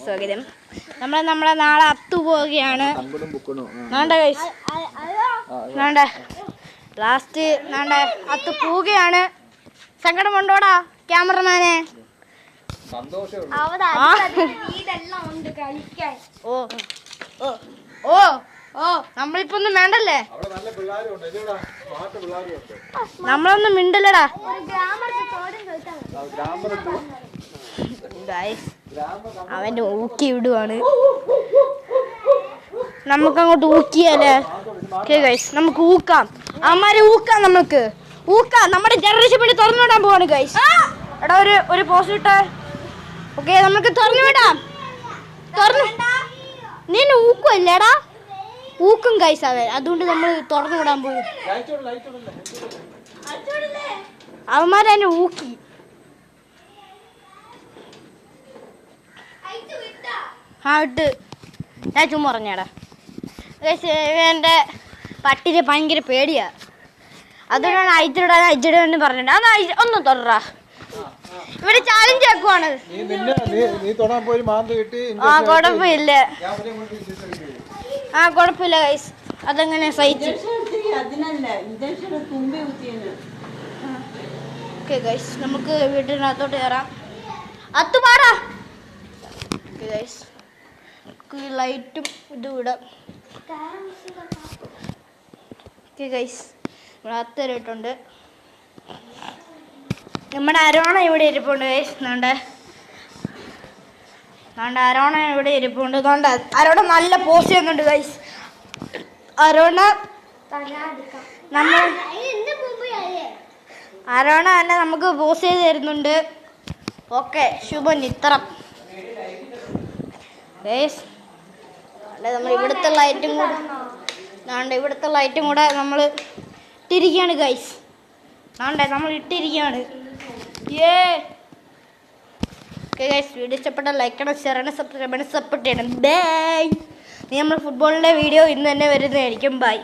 സ്വാഗതം. നമ്മളെ നാളെ അത്തു പോവുകയാണ്. ലാസ്റ്റ് അത്തു പോവുകയാണ്. സങ്കടമുണ്ടോടാ ക്യാമറമാനെ? ഓ ഓ ഓ ഓ നമ്മളിപ്പോ ഒന്നും വേണ്ടല്ലേ, നമ്മളൊന്നും മിണ്ടല്ലടാ. അവന്റെ ഊക്കി വിടുവാണ്. നമുക്കങ്ങോട്ട് ഊക്കിയല്ലേ? ഓക്കെ ഗൈസ്, നമുക്ക് ഊക്കാം. അവന്മാരെ ഊക്കാം, നമുക്ക് ഊക്കാം. നമ്മുടെ ജനറേഷൻ വേണ്ടി തുറന്നു വിടാൻ പോവാണ് ഗൈസ്. എടാ ഒരു പോസ്റ്റ് ഇട്ടേ. ഓക്കെ, നമുക്ക് തുറന്നു വിടാം. നീ ഊക്കുമല്ലേടാ? ഊക്കും ഗൈസ് അവൻ. അതുകൊണ്ട് നമ്മൾ തുറന്നു വിടാൻ പോകും. അവന്മാരെന്നെ ഊക്കി. ഇട്ട് ഞാൻ ചുമ്മാ പറഞ്ഞാടാ. എൻ്റെ പട്ടിന് ഭയങ്കര പേടിയാ. അതുകൊണ്ടാണ് അയച്ചിടാൻ പറഞ്ഞിട്ട്. അതാ ഒന്ന് തുറ. ഇവിടെ ചാലഞ്ച് ആക്കുവാണ്. കുഴപ്പമില്ല, കുഴപ്പമില്ല ഗൈസ്. അതെങ്ങനെ സഹിച്ചു. ഓക്കെ ഗൈസ്, നമുക്ക് വീട്ടിനകത്തോട്ട് കയറാം. അത്തുപാടാ ഗൈസ്. ലൈറ്റും ഇതും ഇടാം. ഓക്കെ ഗൈസ്, ഇവിടെ അത്തരട്ടുണ്ട്. നമ്മുടെ അരോണ ഇവിടെ ഇരിപ്പുണ്ട് ഗൈസ്. അരോണ ഇവിടെ ഇരിപ്പുണ്ട്. അരോണ നല്ല പോസ് ചെയ്യുന്നുണ്ട് ഗൈസ്. അരോണ തന്നെ നമുക്ക് പോസ് ചെയ്ത് തരുന്നുണ്ട്. ഓക്കെ, ശുഭനിത്രം ഗൈസ്. നമ്മൾ ഇവിടുത്തെ ലൈറ്റും കൂടെ നമ്മൾ ഇട്ടിരിക്കുകയാണ് ഗൈസ്. നമ്മൾ ഇട്ടിരിക്കുകയാണ്. ഓക്കെ ഗൈസ്, വീഡിയോ ഇഷ്ടപ്പെട്ട ലൈക്ക് ചെയ്യണം, ഷെയർ ചെയ്യണം, സബ്സ്ക്രൈബ് ചെയ്യണം, സപ്പോർട്ട് ചെയ്യണം. ബൈ. നമ്മൾ ഫുട്ബോളിൻ്റെ വീഡിയോ ഇന്ന് തന്നെ വരുന്നതായിരിക്കും. ബൈ.